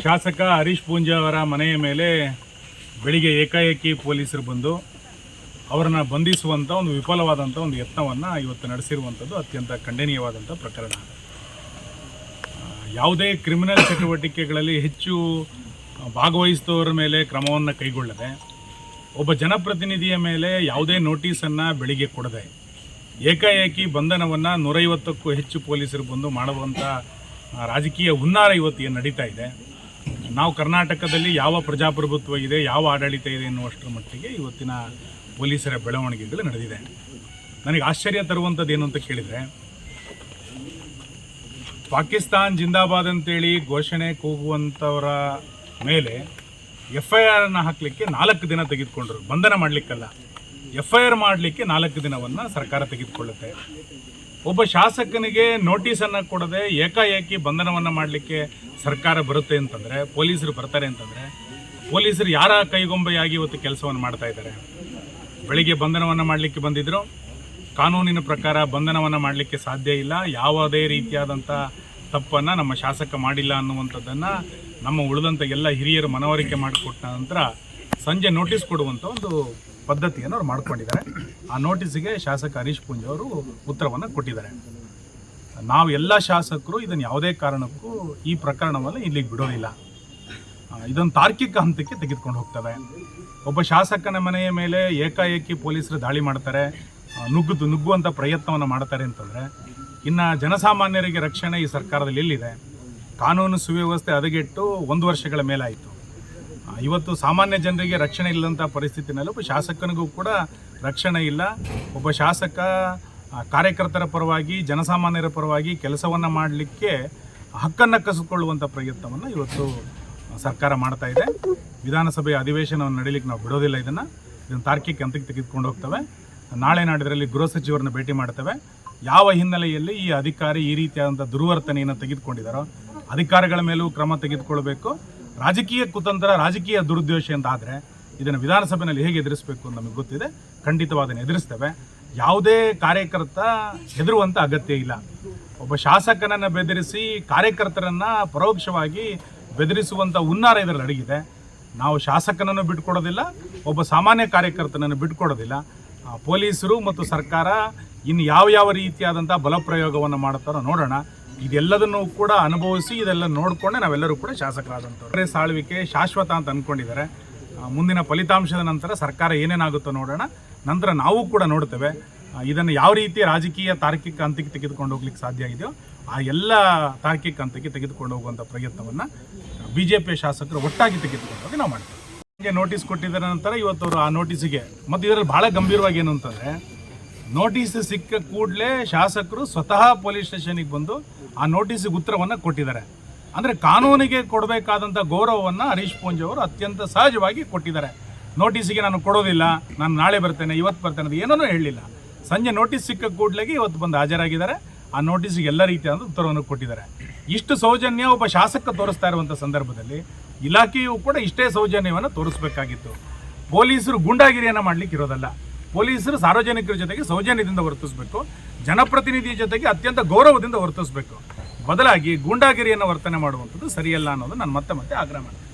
ಶಾಸಕ ಹರೀಶ್ ಪೂಂಜಾ ಅವರ ಮನೆಯ ಮೇಲೆ ಬೆಳಿಗ್ಗೆ ಏಕಾಏಕಿ ಪೊಲೀಸರು ಬಂದು ಅವರನ್ನು ಬಂಧಿಸುವಂಥ ಒಂದು ವಿಫಲವಾದಂಥ ಒಂದು ಯತ್ನವನ್ನು ಇವತ್ತು ನಡೆಸಿರುವಂಥದ್ದು ಅತ್ಯಂತ ಖಂಡನೀಯವಾದಂಥ ಪ್ರಕರಣ. ಯಾವುದೇ ಕ್ರಿಮಿನಲ್ ಚಟುವಟಿಕೆಗಳಲ್ಲಿ ಹೆಚ್ಚು ಭಾಗವಹಿಸಿದವರ ಮೇಲೆ ಕ್ರಮವನ್ನು ಕೈಗೊಳ್ಳದೆ, ಒಬ್ಬ ಜನಪ್ರತಿನಿಧಿಯ ಮೇಲೆ ಯಾವುದೇ ನೋಟಿಸನ್ನು ಬೆಳಿಗ್ಗೆ ಕೊಡದೆ ಏಕಾಏಕಿ ಬಂಧನವನ್ನು 150ಕ್ಕೂ ಹೆಚ್ಚು ಪೊಲೀಸರು ಬಂದು ಮಾಡುವಂಥ ರಾಜಕೀಯ ಹುನ್ನಾರ ಇವತ್ತು ಏನು ನಡೀತಾ ಇದೆ. ನಾವು ಕರ್ನಾಟಕದಲ್ಲಿ ಯಾವ ಪ್ರಜಾಪ್ರಭುತ್ವ ಇದೆ, ಯಾವ ಆಡಳಿತ ಇದೆ ಎನ್ನುವಷ್ಟರ ಮಟ್ಟಿಗೆ ಇವತ್ತಿನ ಪೊಲೀಸರ ಬೆಳವಣಿಗೆಗಳು ನಡೆದಿದೆ. ನನಗೆ ಆಶ್ಚರ್ಯ ತರುವಂಥದ್ದು ಏನು ಅಂತ ಕೇಳಿದರೆ, ಪಾಕಿಸ್ತಾನ್ ಜಿಂದಾಬಾದ್ ಅಂತೇಳಿ ಘೋಷಣೆ ಕೂಗುವಂಥವರ ಮೇಲೆ FIR ಹಾಕಲಿಕ್ಕೆ 4 ದಿನ ತೆಗೆದುಕೊಂಡ್ರು. ಬಂಧನ ಮಾಡಲಿಕ್ಕಲ್ಲ, FIR ಮಾಡಲಿಕ್ಕೆ 4 ದಿನವನ್ನು ಸರ್ಕಾರ ತೆಗೆದುಕೊಳ್ಳುತ್ತೆ. ಒಬ್ಬ ಶಾಸಕನಿಗೆ ನೋಟಿಸನ್ನು ಕೊಡದೆ ಏಕಾಏಕಿ ಬಂಧನವನ್ನು ಮಾಡಲಿಕ್ಕೆ ಸರ್ಕಾರ ಬರುತ್ತೆ ಅಂತಂದರೆ, ಪೊಲೀಸರು ಬರ್ತಾರೆ ಅಂತಂದರೆ, ಪೊಲೀಸರು ಯಾರ ಕೈಗೊಂಬೆಯಾಗಿ ಇವತ್ತು ಕೆಲಸವನ್ನು ಮಾಡ್ತಾ ಇದ್ದಾರೆ? ಬೆಳಿಗ್ಗೆ ಬಂಧನವನ್ನು ಮಾಡಲಿಕ್ಕೆ ಬಂದಿದ್ದರು. ಕಾನೂನಿನ ಪ್ರಕಾರ ಬಂಧನವನ್ನು ಮಾಡಲಿಕ್ಕೆ ಸಾಧ್ಯ ಇಲ್ಲ. ಯಾವುದೇ ರೀತಿಯಾದಂಥ ತಪ್ಪನ್ನು ನಮ್ಮ ಶಾಸಕ ಮಾಡಿಲ್ಲ ಅನ್ನುವಂಥದ್ದನ್ನು ನಮ್ಮ ಉಳಿದಂಥ ಎಲ್ಲ ಹಿರಿಯರು ಮನವರಿಕೆ ಮಾಡಿಕೊಟ್ಟ ನಂತರ ಸಂಜೆ ನೋಟಿಸ್ ಕೊಡುವಂಥ ಒಂದು ಪದ್ಧತಿಯನ್ನು ಅವ್ರು ಮಾಡ್ಕೊಂಡಿದ್ದಾರೆ. ಆ ನೋಟಿಸಿಗೆ ಶಾಸಕ ಹರೀಶ್ ಪೂಂಜಾ ಅವರು ಉತ್ತರವನ್ನು ಕೊಟ್ಟಿದ್ದಾರೆ. ನಾವು ಎಲ್ಲ ಶಾಸಕರು ಇದನ್ನು ಯಾವುದೇ ಕಾರಣಕ್ಕೂ ಈ ಪ್ರಕರಣವನ್ನು ಇಲ್ಲಿಗೆ ಬಿಡೋದಿಲ್ಲ. ಇದೊಂದು ತಾರ್ಕಿಕ ಹಂತಕ್ಕೆ ತೆಗೆದುಕೊಂಡು ಹೋಗ್ತವೆ. ಒಬ್ಬ ಶಾಸಕನ ಮನೆಯ ಮೇಲೆ ಏಕಾಏಕಿ ಪೊಲೀಸರು ದಾಳಿ ಮಾಡ್ತಾರೆ, ನುಗ್ಗುವಂಥ ಪ್ರಯತ್ನವನ್ನು ಮಾಡ್ತಾರೆ ಅಂತಂದರೆ, ಇನ್ನು ಜನಸಾಮಾನ್ಯರಿಗೆ ರಕ್ಷಣೆ ಈ ಸರ್ಕಾರದಲ್ಲಿ ಎಲ್ಲಿದೆ? ಕಾನೂನು ಸುವ್ಯವಸ್ಥೆ ಹದಗೆಟ್ಟು 1 ವರ್ಷಗಳ ಮೇಲಾಯಿತು. ಇವತ್ತು ಸಾಮಾನ್ಯ ಜನರಿಗೆ ರಕ್ಷಣೆ ಇಲ್ಲದಂಥ ಪರಿಸ್ಥಿತಿನಲ್ಲಿ ಒಬ್ಬ ಶಾಸಕನಿಗೂ ಕೂಡ ರಕ್ಷಣೆ ಇಲ್ಲ. ಒಬ್ಬ ಶಾಸಕ ಕಾರ್ಯಕರ್ತರ ಪರವಾಗಿ, ಜನಸಾಮಾನ್ಯರ ಪರವಾಗಿ ಕೆಲಸವನ್ನು ಮಾಡಲಿಕ್ಕೆ ಹಕ್ಕನ್ನು ಕಸಿದುಕೊಳ್ಳುವಂಥ ಪ್ರಯತ್ನವನ್ನು ಇವತ್ತು ಸರ್ಕಾರ ಮಾಡ್ತಾ ಇದೆ. ವಿಧಾನಸಭೆಯ ಅಧಿವೇಶನವನ್ನು ನಡೀಲಿಕ್ಕೆ ನಾವು ಬಿಡೋದಿಲ್ಲ. ಇದನ್ನು ತಾರ್ಕಿಕ ಹಂತಕ್ಕೆ ತೆಗೆದುಕೊಂಡು ಹೋಗ್ತವೆ. ನಾಳೆ ನಾಡಿದ್ರಲ್ಲಿ ಗೃಹ ಸಚಿವರನ್ನ ಭೇಟಿ ಮಾಡ್ತೇವೆ. ಯಾವ ಹಿನ್ನೆಲೆಯಲ್ಲಿ ಈ ಅಧಿಕಾರಿ ಈ ರೀತಿಯಾದಂಥ ದುರ್ವರ್ತನೆಯನ್ನು ತೆಗೆದುಕೊಂಡಿದ್ದಾರೋ ಅಧಿಕಾರಿಗಳ ಮೇಲೂ ಕ್ರಮ ತೆಗೆದುಕೊಳ್ಬೇಕು. ರಾಜಕೀಯ ಕುತಂತ್ರ, ರಾಜಕೀಯ ದುರುದ್ದೇಶ ಅಂತ ಆದರೆ ಇದನ್ನು ವಿಧಾನಸಭೆಯಲ್ಲಿ ಹೇಗೆ ಎದುರಿಸಬೇಕು ಅಂತ ನಮಗೆ ಗೊತ್ತಿದೆ. ಖಂಡಿತವಾದನ್ನು ಎದುರಿಸ್ತೇವೆ. ಯಾವುದೇ ಕಾರ್ಯಕರ್ತ ಹೆದರುವಂಥ ಅಗತ್ಯ ಇಲ್ಲ. ಒಬ್ಬ ಶಾಸಕನನ್ನು ಬೆದರಿಸಿ ಕಾರ್ಯಕರ್ತರನ್ನು ಪರೋಕ್ಷವಾಗಿ ಬೆದರಿಸುವಂಥ ಹುನ್ನಾರ ಇದರಲ್ಲಿ ಅಡಗಿದೆ. ನಾವು ಶಾಸಕನನ್ನು ಬಿಟ್ಕೊಡೋದಿಲ್ಲ, ಒಬ್ಬ ಸಾಮಾನ್ಯ ಕಾರ್ಯಕರ್ತನನ್ನು ಬಿಟ್ಕೊಡೋದಿಲ್ಲ. ಪೊಲೀಸರು ಮತ್ತು ಸರ್ಕಾರ ಇನ್ನು ಯಾವ ರೀತಿಯಾದಂಥ ಬಲಪ್ರಯೋಗವನ್ನು ಮಾಡ್ತಾರೋ ನೋಡೋಣ. ಇದೆಲ್ಲದನ್ನು ಕೂಡ ಅನುಭವಿಸಿ ಇದೆಲ್ಲ ನೋಡಿಕೊಂಡೆ ನಾವೆಲ್ಲರೂ ಕೂಡ ಶಾಸಕರಾದಂಥವ್ರು. ಸಾಳ್ವಿಕೆ ಶಾಶ್ವತ ಅಂತ ಅಂದ್ಕೊಂಡಿದ್ದಾರೆ. ಮುಂದಿನ ಫಲಿತಾಂಶದ ನಂತರ ಸರ್ಕಾರ ಏನೇನಾಗುತ್ತೋ ನೋಡೋಣ. ನಂತರ ನಾವು ಕೂಡ ನೋಡ್ತೇವೆ ಇದನ್ನು ಯಾವ ರೀತಿ ರಾಜಕೀಯ ತಾರ್ಕಿಕ ಹಂತಕ್ಕೆ ತೆಗೆದುಕೊಂಡು ಹೋಗ್ಲಿಕ್ಕೆ ಸಾಧ್ಯ ಇದೆಯೋ ಆ ಎಲ್ಲ ತಾರ್ಕಿಕ ಹಂತಕ್ಕೆ ತೆಗೆದುಕೊಂಡು ಹೋಗುವಂಥ ಪ್ರಯತ್ನವನ್ನು BJP ಶಾಸಕರು ಒಟ್ಟಾಗಿ ತೆಗೆದುಕೊಂಡು ಹೋಗಿ ನಾವು ಮಾಡ್ತೇವೆ. ಹೀಗೆ ನೋಟಿಸ್ ಕೊಟ್ಟಿದ್ದರ ನಂತರ ಇವತ್ತು ಆ ನೋಟಿಸಿಗೆ ಮತ್ತು ಇದರಲ್ಲಿ ಭಾಳ ಗಂಭೀರವಾಗಿ ಏನು ಅಂತಂದರೆ, ನೋಟಿಸ್ ಸಿಕ್ಕ ಕೂಡಲೇ ಶಾಸಕರು ಸ್ವತಃ ಪೊಲೀಸ್ ಸ್ಟೇಷನಿಗೆ ಬಂದು ಆ ನೋಟಿಸಿಗೆ ಉತ್ತರವನ್ನು ಕೊಟ್ಟಿದ್ದಾರೆ. ಅಂದರೆ ಕಾನೂನಿಗೆ ಕೊಡಬೇಕಾದಂಥ ಗೌರವವನ್ನು ಹರೀಶ್ ಪೂಂಜಾ ಅವರು ಅತ್ಯಂತ ಸಹಜವಾಗಿ ಕೊಟ್ಟಿದ್ದಾರೆ. ನೋಟಿಸಿಗೆ ನಾನು ಕೊಡೋದಿಲ್ಲ, ನಾನು ನಾಳೆ ಬರ್ತೇನೆ, ಇವತ್ತು ಬರ್ತೇನೆ ಅದು ಏನೂ ಹೇಳಲಿಲ್ಲ. ಸಂಜೆ ನೋಟಿಸ್ ಸಿಕ್ಕ ಕೂಡಲೇ ಇವತ್ತು ಬಂದು ಹಾಜರಾಗಿದ್ದಾರೆ. ಆ ನೋಟಿಸಿಗೆ ಎಲ್ಲ ರೀತಿಯಾದ ಉತ್ತರವನ್ನು ಕೊಟ್ಟಿದ್ದಾರೆ. ಇಷ್ಟು ಸೌಜನ್ಯ ಒಬ್ಬ ಶಾಸಕ ತೋರಿಸ್ತಾ ಇರುವಂಥ ಸಂದರ್ಭದಲ್ಲಿ ಇಲಾಖೆಯು ಕೂಡ ಇಷ್ಟೇ ಸೌಜನ್ಯವನ್ನು ತೋರಿಸಬೇಕಾಗಿತ್ತು. ಪೊಲೀಸರು ಗೂಂಡಾಗಿರಿಯನ್ನು ಮಾಡಲಿಕ್ಕೆ ಇರೋದಲ್ಲ. ಪೊಲೀಸರು ಸಾರ್ವಜನಿಕರ ಜೊತೆಗೆ ಸೌಜನ್ಯದಿಂದ ವರ್ತಿಸಬೇಕು, ಜನಪ್ರತಿನಿಧಿಯ ಜೊತೆಗೆ ಅತ್ಯಂತ ಗೌರವದಿಂದ ವರ್ತಿಸಬೇಕು. ಬದಲಾಗಿ ಗೂಂಡಾಗಿರಿಯನ್ನು ವರ್ತನೆ ಮಾಡುವಂಥದ್ದು ಸರಿಯಲ್ಲ ಅನ್ನೋದು ನಾನು ಮತ್ತೆ ಆಗ್ರಹ ಮಾಡ್ತೀನಿ.